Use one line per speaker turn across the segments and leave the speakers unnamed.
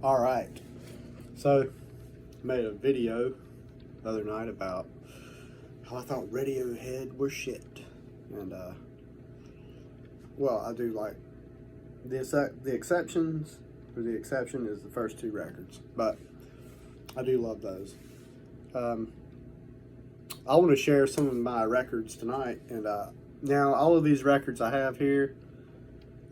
Alright, so I made a video the other night about how I thought Radiohead was shit. And, well, I do like the exceptions, or the exception is the first two records, but I do love those. I want to share some of my records tonight, and now all of these records I have here,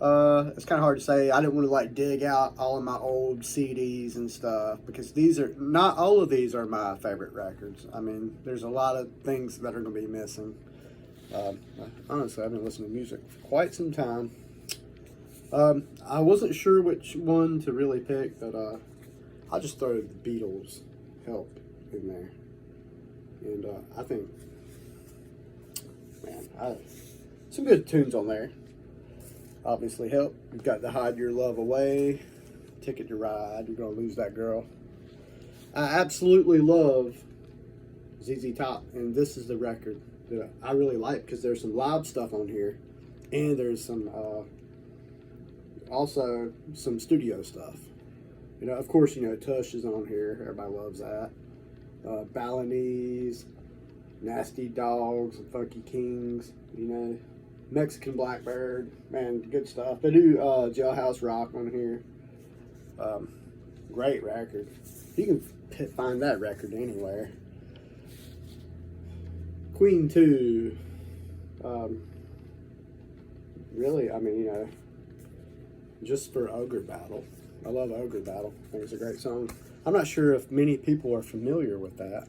it's kind of hard to say. I didn't want to like dig out all of my old CDs and stuff because these are not all of these are my favorite records. I mean, there's a lot of things that are going to be missing. Honestly, I've been listening to music for quite some time. I wasn't sure which one to really pick, but I'll just throw the Beatles' Help in there. And I think, man, some good tunes on there. Obviously, Help. You've got to Hide Your Love Away. Ticket to Ride. You're going to Lose That Girl. I absolutely love ZZ Top, and this is the record that I really like because there's some live stuff on here, and there's some also some studio stuff. You know, of course, you know, Tush is on here. Everybody loves that. Balinese, Nasty Dogs, and Funky Kings, you know, Mexican Blackbird, man, good stuff. They do Jailhouse Rock on here. Great record. You can find that record anywhere. Queen 2. Really, I mean, you know, just for Ogre Battle. I love Ogre Battle. I think it's a great song. I'm not sure if many people are familiar with that.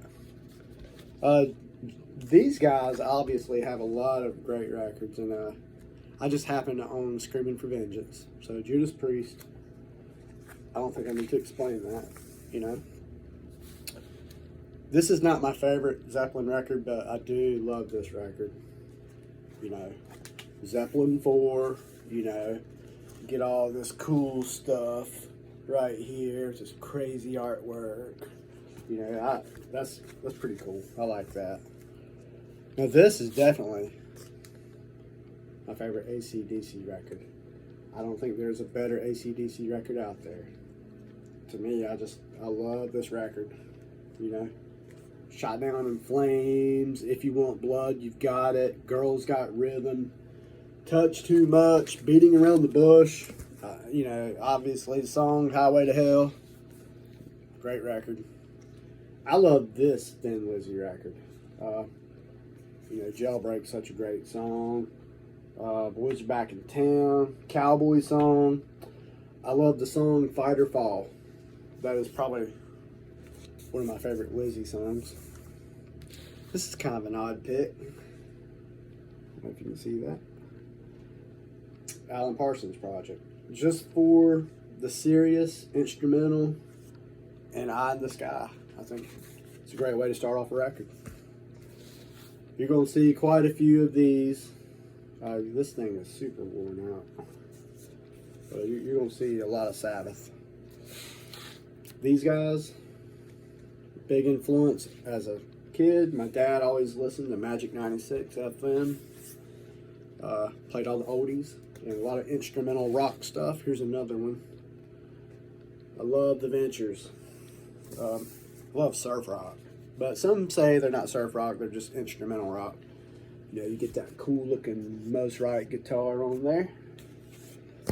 These guys obviously have a lot of great records, and I just happen to own Screaming for Vengeance. So Judas Priest, I don't think I need to explain that, you know. This is not my favorite Zeppelin record, but I do love this record. You know, Zeppelin 4, you know, get all this cool stuff right here, just crazy artwork. You know, that's pretty cool. I like that. Now this is definitely my favorite AC/DC record. I don't think there's a better AC/DC record out there. To me, I love this record. You know, Shot Down in Flames, If You Want Blood, You've Got It, Girls Got Rhythm, Touch Too Much, Beating Around the Bush. You know, obviously the song Highway to Hell. Great record. I love this Thin Lizzy record. You know, Jailbreak's such a great song. Boys Are Back in Town, Cowboy song. I love the song Fight or Fall. That is probably one of my favorite Lizzy songs. This is kind of an odd pick. I don't know if you can see that. Alan Parsons Project. Just for the serious instrumental and Eye in the Sky. I think it's a great way to start off a record. You're going to see quite a few of these. This thing is super worn out. But you're going to see a lot of Sabbath. These guys, big influence as a kid. My dad always listened to Magic 96 FM. Played all the oldies and a lot of instrumental rock stuff. Here's another one. I love the Ventures. Love surf rock. But some say they're not surf rock, they're just instrumental rock. You know, you get that cool looking Mos Right guitar on there.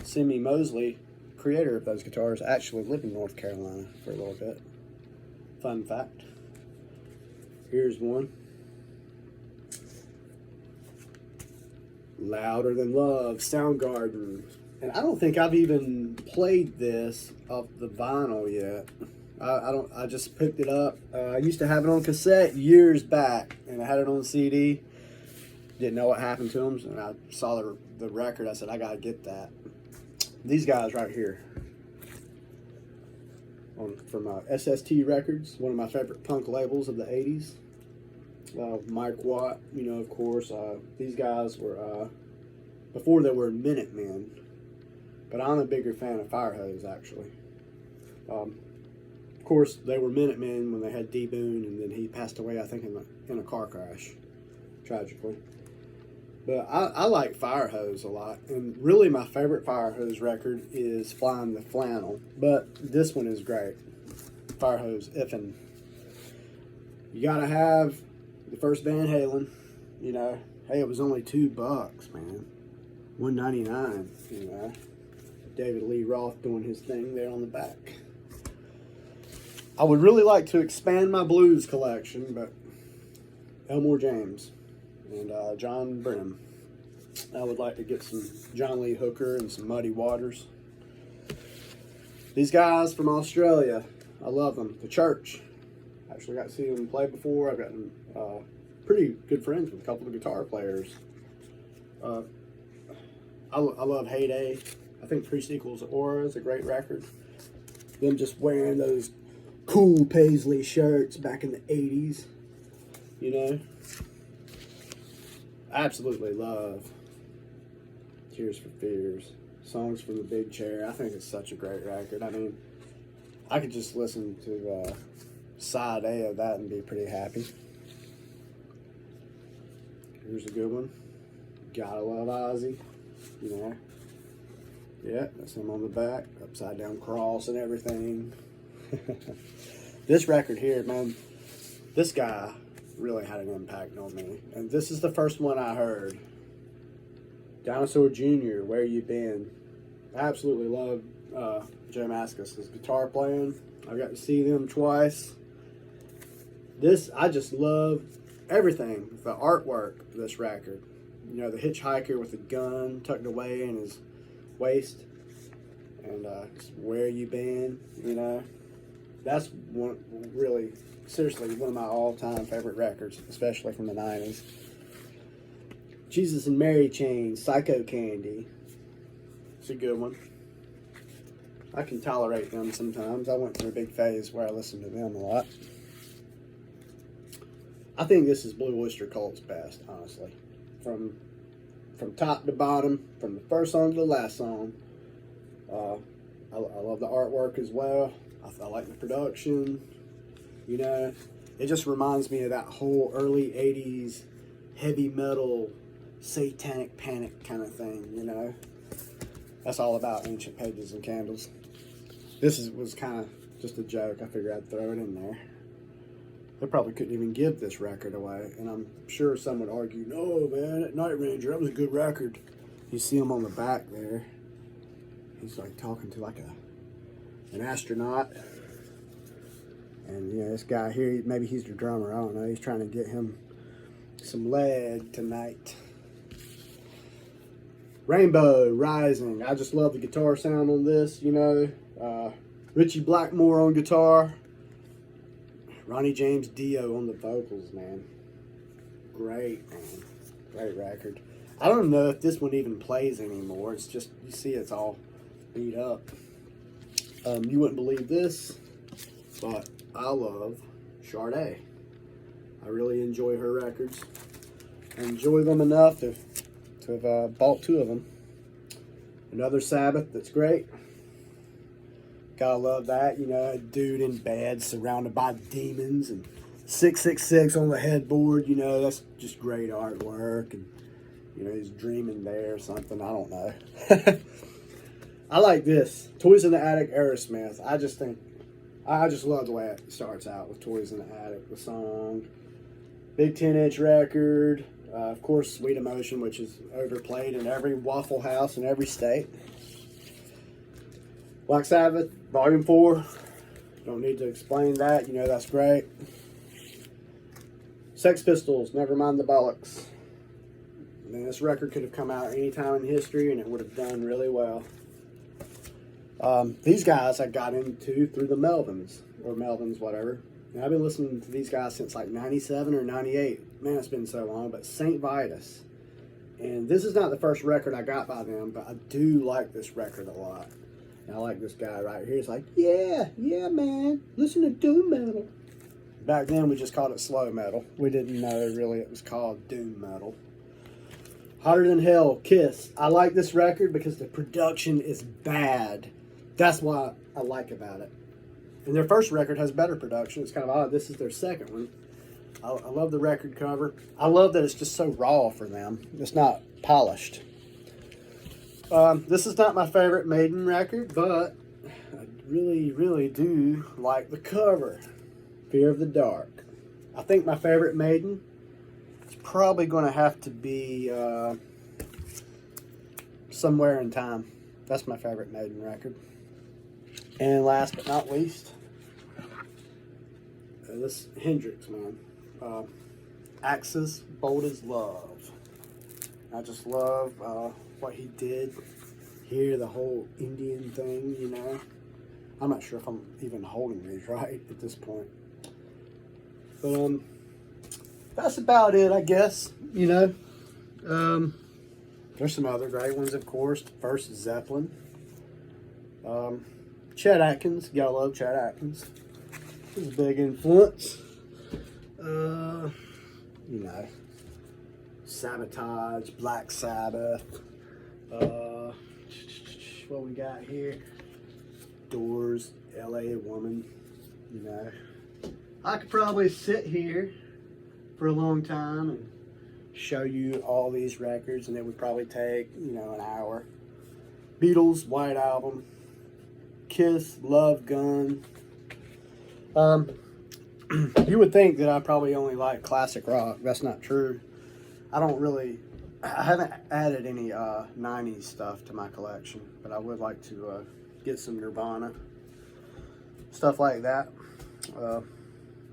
Simi Mosley, creator of those guitars, actually lived in North Carolina for a little bit. Fun fact. Here's one. Louder Than Love, Soundgarden. And I don't think I've even played this off the vinyl yet. I just picked it up. I used to have it on cassette years back, and I had it on CD. Didn't know what happened to them, and I saw the record. I said, I gotta get that. These guys right here, from SST Records, one of my favorite punk labels of the 80s. Mike Watt, you know, of course. These guys were, before they were Minutemen, but I'm a bigger fan of Firehose, actually. Of course, they were Minutemen when they had D. Boone, and then he passed away, I think, in a car crash, tragically. But I like Fire Hose a lot. And really my favorite Fire Hose record is Flying the Flannel. But this one is great. Fire Hose, Iffin. You gotta have the first Van Halen, you know. Hey, it was only $2, man. $1.99, you know. David Lee Roth doing his thing there on the back. I would really like to expand my blues collection, but Elmore James and John Brennan. I would like to get some John Lee Hooker and some Muddy Waters. These guys from Australia, I love them. The Church. Actually got to see them play before. I've gotten pretty good friends with a couple of guitar players. I love Heyday. I think Priest Equals Aura is a great record. Them just wearing those cool paisley shirts back in the 80s, you know. I absolutely love Tears for Fears, Songs from the Big Chair. I think it's such a great record. I mean, I could just listen to side A of that and be pretty happy. Here's a good one. Gotta Love Ozzy, you know. Yeah, that's him on the back, upside down cross and everything. This record here, man, this guy really had an impact on me. And this is the first one I heard. Dinosaur Jr., Where You Been? I absolutely love Joe Mascis' guitar playing. I got to see them twice. I just love everything, the artwork of this record. You know, the hitchhiker with the gun tucked away in his waist, and Where You Been, you know. That's one, really, seriously, one of my all-time favorite records, especially from the 90s. Jesus and Mary Chain, Psycho Candy. It's a good one. I can tolerate them sometimes. I went through a big phase where I listened to them a lot. I think this is Blue Oyster Cult's best, honestly. From top to bottom, from the first song to the last song. I love the artwork as well. I like the production. You know, it just reminds me of that whole early 80s heavy metal, satanic panic kind of thing, you know. That's all about Ancient Pages and Candles. This was kind of just a joke. I figured I'd throw it in there. They probably couldn't even give this record away. And I'm sure some would argue, no, man, at Night Ranger, that was a good record. You see him on the back there. He's like talking to like an astronaut. And, you know, this guy here, maybe he's the drummer. I don't know. He's trying to get him some lead tonight. Rainbow Rising. I just love the guitar sound on this, you know. Richie Blackmore on guitar. Ronnie James Dio on the vocals, man. Great, man. Great record. I don't know if this one even plays anymore. It's just, you see it's all beat up. You wouldn't believe this, but I love Sade. I really enjoy her records. I enjoy them enough to have bought 2 of them. Another Sabbath that's great. Gotta love that, you know, a dude in bed surrounded by demons and 666 on the headboard, you know, that's just great artwork. And, you know, he's dreaming there or something, I don't know. I like this, Toys in the Attic, Aerosmith. I just love the way it starts out with Toys in the Attic, the song. Big 10-inch record. Of course, Sweet Emotion, which is overplayed in every Waffle House in every state. Black Sabbath, Volume 4. Don't need to explain that. You know that's great. Sex Pistols, Nevermind the Bollocks. Man, this record could have come out any time in history and it would have done really well. These guys I got into through the Melvins, or Melvins, whatever. And I've been listening to these guys since like 97 or 98. Man, it's been so long. But St. Vitus. And this is not the first record I got by them, but I do like this record a lot. And I like this guy right here. He's like, yeah, man, listen to doom metal. Back then, we just called it slow metal. We didn't know, really, it was called doom metal. Hotter Than Hell, Kiss. I like this record because the production is bad. That's what I like about it. And their first record has better production. It's kind of odd. This is their second one. I love the record cover. I love that it's just so raw for them. It's not polished. This is not my favorite Maiden record, but I really, really do like the cover. Fear of the Dark. I think my favorite Maiden is probably going to have to be Somewhere in Time. That's my favorite Maiden record. And last but not least, this Hendrix, man. Axis, Bold as Love. I just love what he did here, the whole Indian thing, you know. I'm not sure if I'm even holding these right at this point. But that's about it, I guess, you know. There's some other great ones, of course. First, Zeppelin. Chet Atkins, you gotta love Chet Atkins. He's a big influence. You know, Sabotage, Black Sabbath. What we got here? Doors, LA Woman. You know, I could probably sit here for a long time and show you all these records, and it would probably take, you know, an hour. Beatles, White Album. Kiss, Love Gun. You would think that I probably only like classic rock. That's not true. I haven't added any 90s stuff to my collection, but I would like to get some Nirvana, stuff like that.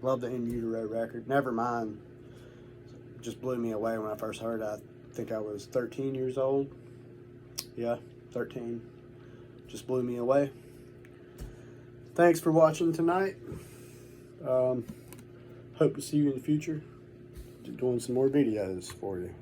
Love the In Utero record. Nevermind just blew me away when I first heard it. I think I was 13 years old. Yeah, 13. Just blew me away. Thanks for watching tonight. Hope to see you in the future. Doing some more videos for you.